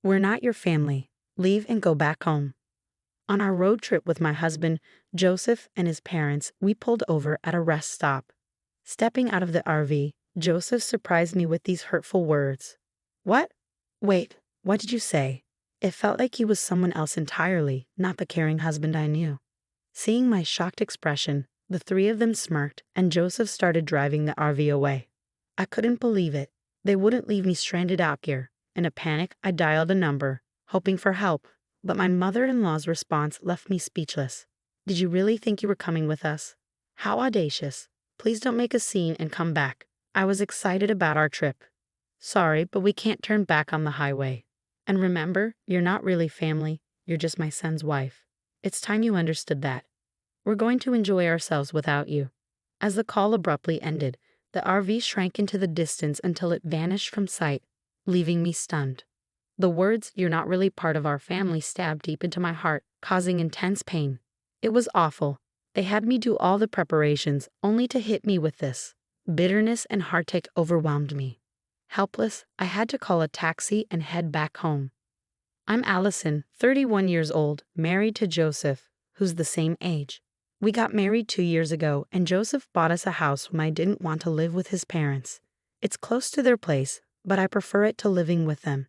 We're not your family. Leave and go back home. On our road trip with my husband, Joseph, and his parents, we pulled over at a rest stop. Stepping out of the RV, Joseph surprised me with these hurtful words. What? Wait, what did you say? It felt like he was someone else entirely, not the caring husband I knew. Seeing my shocked expression, the three of them smirked, and Joseph started driving the RV away. I couldn't believe it. They wouldn't leave me stranded out here. In a panic, I dialed a number, hoping for help, but my mother-in-law's response left me speechless. Did you really think you were coming with us? How audacious. Please don't make a scene and come back. I was excited about our trip. Sorry, but we can't turn back on the highway. And remember, you're not really family, you're just my son's wife. It's time you understood that. We're going to enjoy ourselves without you. As the call abruptly ended, the RV shrank into the distance until it vanished from sight, leaving me stunned. The words, "You're not really part of our family," stabbed deep into my heart, causing intense pain. It was awful. They had me do all the preparations, only to hit me with this. Bitterness and heartache overwhelmed me. Helpless, I had to call a taxi and head back home. I'm Allison, 31 years old, married to Joseph, who's the same age. We got married 2 years ago, and Joseph bought us a house when I didn't want to live with his parents. It's close to their place, but I prefer it to living with them.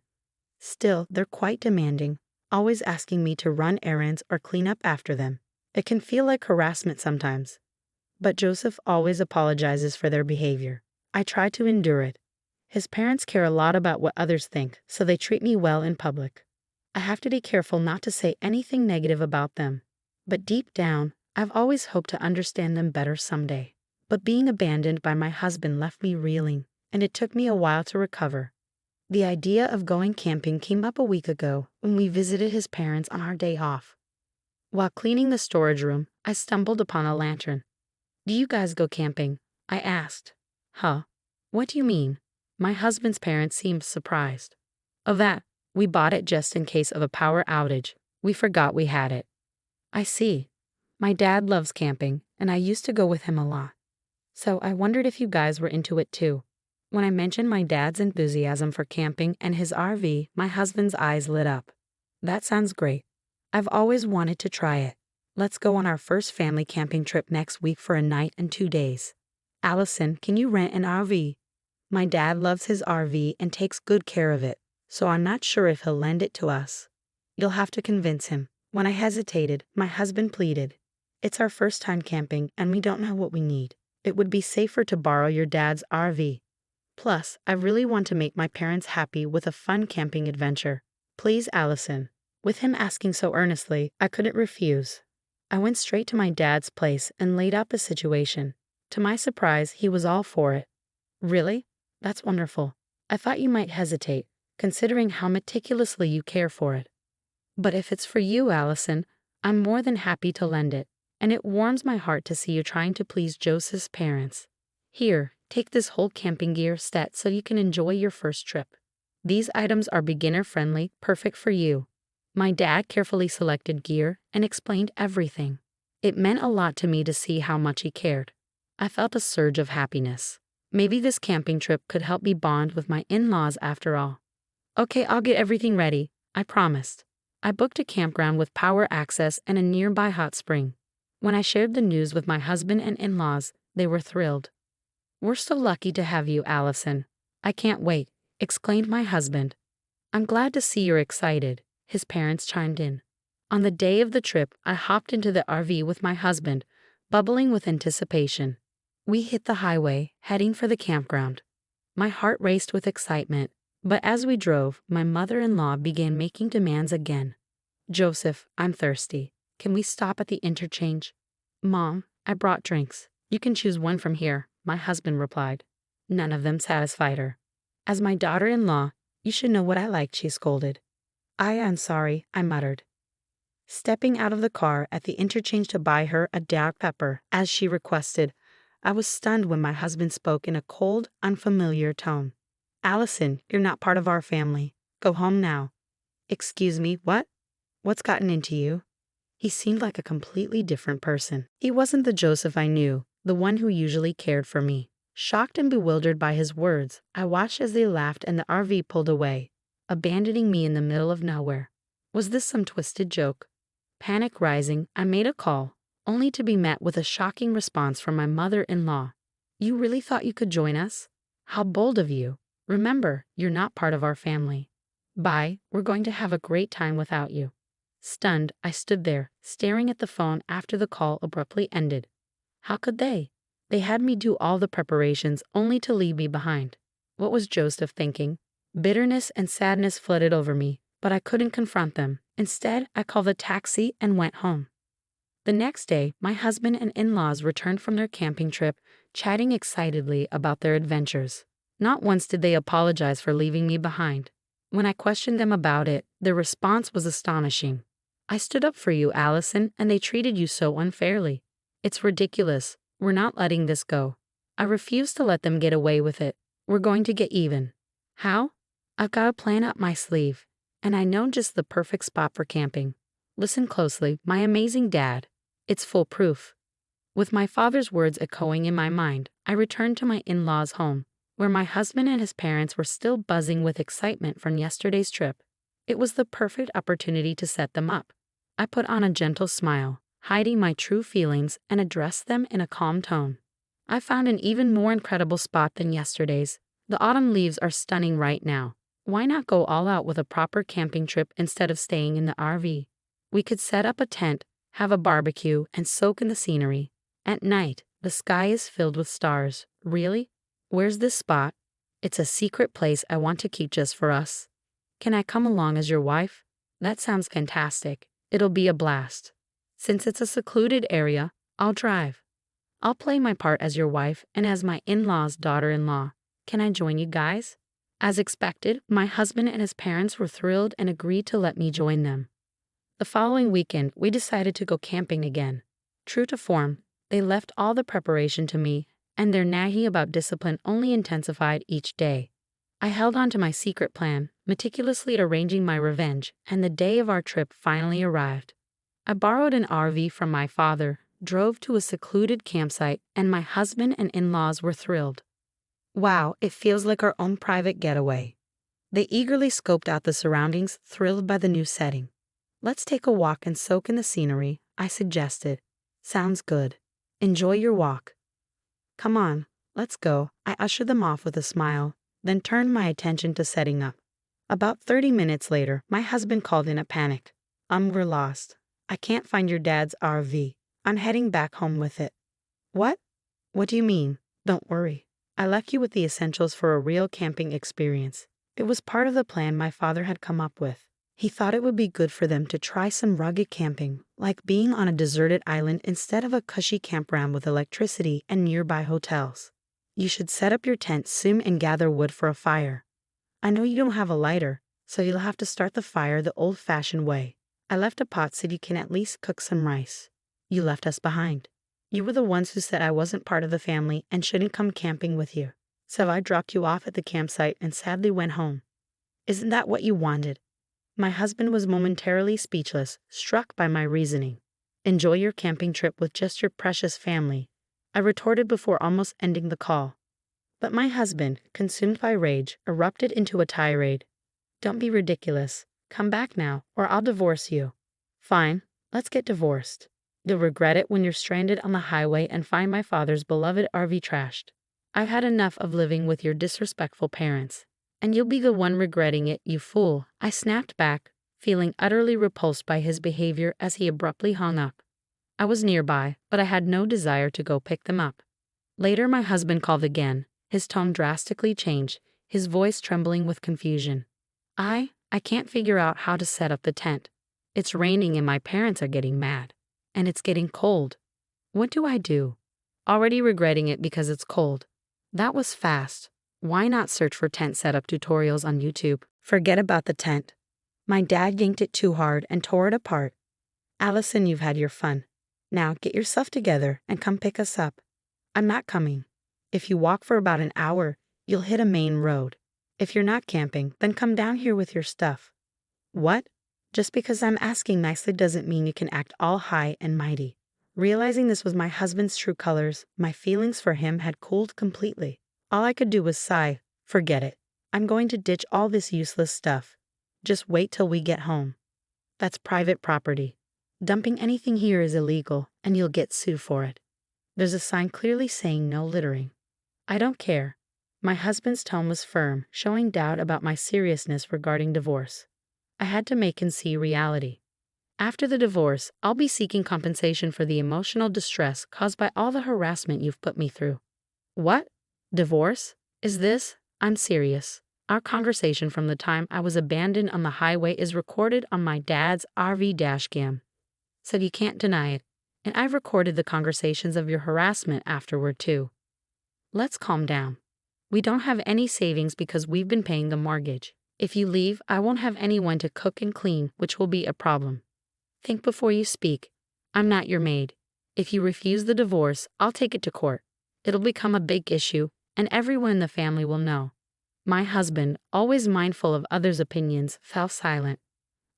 Still, they're quite demanding, always asking me to run errands or clean up after them. It can feel like harassment sometimes. But Joseph always apologizes for their behavior. I try to endure it. His parents care a lot about what others think, so they treat me well in public. I have to be careful not to say anything negative about them. But deep down, I've always hoped to understand them better someday. But being abandoned by my husband left me reeling, and it took me a while to recover. The idea of going camping came up a week ago when we visited his parents on our day off. While cleaning the storage room, I stumbled upon a lantern. "Do you guys go camping?" I asked. "Huh? What do you mean?" My husband's parents seemed surprised. "Oh, that. We bought it just in case of a power outage. We forgot we had it." "I see. My dad loves camping, and I used to go with him a lot. So I wondered if you guys were into it too." When I mentioned my dad's enthusiasm for camping and his RV, my husband's eyes lit up. "That sounds great. I've always wanted to try it. Let's go on our first family camping trip next week for a night and 2 days. Allison, can you rent an RV? My dad loves his RV and takes good care of it, so I'm not sure if he'll lend it to us." "You'll have to convince him." When I hesitated, my husband pleaded. "It's our first time camping, and we don't know what we need. It would be safer to borrow your dad's RV. Plus, I really want to make my parents happy with a fun camping adventure. Please, Allison." With him asking so earnestly, I couldn't refuse. I went straight to my dad's place and laid out the situation. To my surprise, he was all for it. "Really? That's wonderful. I thought you might hesitate, considering how meticulously you care for it. But if it's for you, Allison, I'm more than happy to lend it, and it warms my heart to see you trying to please Joseph's parents. Here, take this whole camping gear set so you can enjoy your first trip. These items are beginner-friendly, perfect for you." My dad carefully selected gear and explained everything. It meant a lot to me to see how much he cared. I felt a surge of happiness. Maybe this camping trip could help me bond with my in-laws after all. "Okay, I'll get everything ready," I promised. I booked a campground with power access and a nearby hot spring. When I shared the news with my husband and in-laws, they were thrilled. "We're so lucky to have you, Allison. I can't wait," exclaimed my husband. "I'm glad to see you're excited," his parents chimed in. On the day of the trip, I hopped into the RV with my husband, bubbling with anticipation. We hit the highway, heading for the campground. My heart raced with excitement, but as we drove, my mother-in-law began making demands again. "Joseph, I'm thirsty. Can we stop at the interchange?" "Mom, I brought drinks. You can choose one from here," my husband replied. None of them satisfied her. "As my daughter-in-law, you should know what I like," she scolded. I'm sorry," I muttered. Stepping out of the car at the interchange to buy her a Diet pepper, as she requested, I was stunned when my husband spoke in a cold, unfamiliar tone. "Allison, you're not part of our family. Go home now." "Excuse me, what? What's gotten into you?" He seemed like a completely different person. He wasn't the Joseph I knew, the one who usually cared for me. Shocked and bewildered by his words, I watched as they laughed and the RV pulled away. abandoning me in the middle of nowhere. Was this some twisted joke? Panic rising, I made a call, only to be met with a shocking response from my mother-in-law. You really thought you could join us? How bold of you. Remember, you're not part of our family. Bye, we're going to have a great time without you. Stunned, I stood there, staring at the phone after the call abruptly ended. How could they? They had me do all the preparations only to leave me behind. What was Joseph thinking? Bitterness and sadness flooded over me, but I couldn't confront them. Instead, I called a taxi and went home. The next day, my husband and in-laws returned from their camping trip, chatting excitedly about their adventures. Not once did they apologize for leaving me behind. When I questioned them about it, their response was astonishing. I stood up for you, Allison, and they treated you so unfairly. It's ridiculous. We're not letting this go. I refuse to let them get away with it. We're going to get even. How? I've got a plan up my sleeve, and I know just the perfect spot for camping. Listen closely, my amazing dad. It's foolproof. With my father's words echoing in my mind, I returned to my in-laws' home, where my husband and his parents were still buzzing with excitement from yesterday's trip. It was the perfect opportunity to set them up. I put on a gentle smile, hiding my true feelings, and addressed them in a calm tone. I found an even more incredible spot than yesterday's. The autumn leaves are stunning right now. Why not go all out with a proper camping trip instead of staying in the RV? We could set up a tent, have a barbecue, and soak in the scenery. At night, the sky is filled with stars. Really? Where's this spot? It's a secret place I want to keep just for us. Can I come along as your wife? That sounds fantastic. It'll be a blast. Since it's a secluded area, I'll drive. I'll play my part as your wife and as my in-law's daughter-in-law. Can I join you guys? As expected, my husband and his parents were thrilled and agreed to let me join them. The following weekend, we decided to go camping again. True to form, they left all the preparation to me, and their nagging about discipline only intensified each day. I held on to my secret plan, meticulously arranging my revenge, and the day of our trip finally arrived. I borrowed an RV from my father, drove to a secluded campsite, and my husband and in-laws were thrilled. Wow, it feels like our own private getaway. They eagerly scoped out the surroundings, thrilled by the new setting. Let's take a walk and soak in the scenery, I suggested. Sounds good. Enjoy your walk. Come on, let's go. I ushered them off with a smile, then turned my attention to setting up. About 30 minutes later, my husband called in a panic. We're lost. I can't find your dad's RV. I'm heading back home with it. What? What do you mean? Don't worry. I left you with the essentials for a real camping experience. It was part of the plan my father had come up with. He thought it would be good for them to try some rugged camping, like being on a deserted island instead of a cushy campground with electricity and nearby hotels. You should set up your tent soon and gather wood for a fire. I know you don't have a lighter, so you'll have to start the fire the old-fashioned way. I left a pot so you can at least cook some rice. You left us behind. You were the ones who said I wasn't part of the family and shouldn't come camping with you. So I dropped you off at the campsite and sadly went home. Isn't that what you wanted? My husband was momentarily speechless, struck by my reasoning. Enjoy your camping trip with just your precious family, I retorted before almost ending the call. But my husband, consumed by rage, erupted into a tirade. Don't be ridiculous. Come back now, or I'll divorce you. Fine, let's get divorced. You'll regret it when you're stranded on the highway and find my father's beloved RV trashed. I've had enough of living with your disrespectful parents. And you'll be the one regretting it, you fool. I snapped back, feeling utterly repulsed by his behavior as he abruptly hung up. I was nearby, but I had no desire to go pick them up. Later my husband called again. His tone drastically changed, his voice trembling with confusion. I can't figure out how to set up the tent. It's raining and my parents are getting mad. And it's getting cold. What do I do? Already regretting it because it's cold. That was fast. Why not search for tent setup tutorials on YouTube? Forget about the tent. My dad yanked it too hard and tore it apart. Allison, you've had your fun. Now get yourself together and come pick us up. I'm not coming. If you walk for about an hour, you'll hit a main road. If you're not camping, then come down here with your stuff. What? Just because I'm asking nicely doesn't mean you can act all high and mighty. Realizing this was my husband's true colors, my feelings for him had cooled completely. All I could do was sigh. Forget it. I'm going to ditch all this useless stuff. Just wait till we get home. That's private property. Dumping anything here is illegal, and you'll get sued for it. There's a sign clearly saying no littering. I don't care. My husband's tone was firm, showing doubt about my seriousness regarding divorce. I had to make him see reality. After the divorce, I'll be seeking compensation for the emotional distress caused by all the harassment you've put me through. What? Divorce? Is this? I'm serious. Our conversation from the time I was abandoned on the highway is recorded on my dad's RV dashcam. So you can't deny it. And I've recorded the conversations of your harassment afterward too. Let's calm down. We don't have any savings because we've been paying the mortgage. If you leave, I won't have anyone to cook and clean, which will be a problem. Think before you speak. I'm not your maid. If you refuse the divorce, I'll take it to court. It'll become a big issue, and everyone in the family will know. My husband, always mindful of others' opinions, fell silent.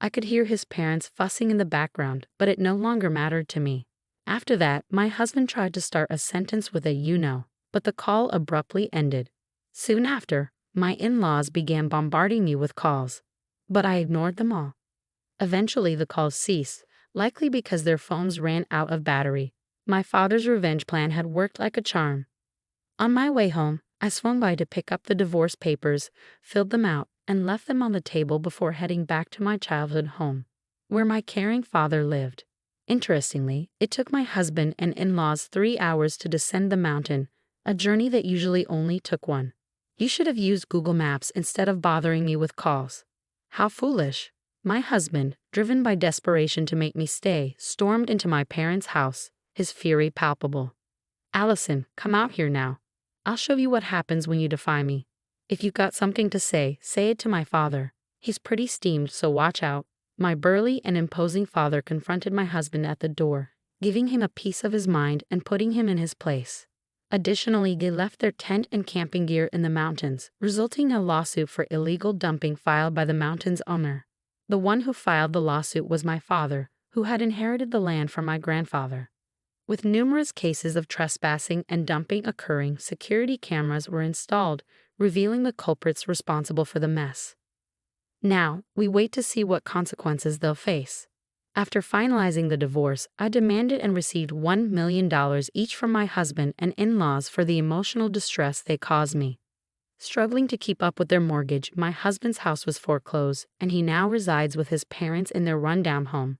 I could hear his parents fussing in the background, but it no longer mattered to me. After that, my husband tried to start a sentence with a "you know," but the call abruptly ended. Soon after, my in-laws began bombarding me with calls, but I ignored them all. Eventually, the calls ceased, likely because their phones ran out of battery. My father's revenge plan had worked like a charm. On my way home, I swung by to pick up the divorce papers, filled them out, and left them on the table before heading back to my childhood home, where my caring father lived. Interestingly, it took my husband and in-laws 3 hours to descend the mountain, a journey that usually only took one. You should have used Google Maps instead of bothering me with calls. How foolish. My husband, driven by desperation to make me stay, stormed into my parents' house, his fury palpable. "Allison, come out here now. I'll show you what happens when you defy me. If you've got something to say it to my father. He's pretty steamed, so watch out." My burly and imposing father confronted my husband at the door, giving him a piece of his mind and putting him in his place. Additionally, they left their tent and camping gear in the mountains, resulting in a lawsuit for illegal dumping filed by the mountain's owner. The one who filed the lawsuit was my father, who had inherited the land from my grandfather. With numerous cases of trespassing and dumping occurring, security cameras were installed, revealing the culprits responsible for the mess. Now, we wait to see what consequences they'll face. After finalizing the divorce, I demanded and received $1 million each from my husband and in-laws for the emotional distress they caused me. Struggling to keep up with their mortgage, my husband's house was foreclosed, and he now resides with his parents in their rundown home,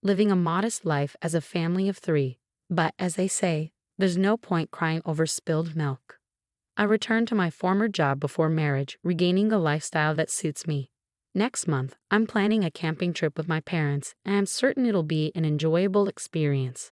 living a modest life as a family of 3. But, as they say, there's no point crying over spilled milk. I returned to my former job before marriage, regaining the lifestyle that suits me. Next month, I'm planning a camping trip with my parents, and I'm certain it'll be an enjoyable experience.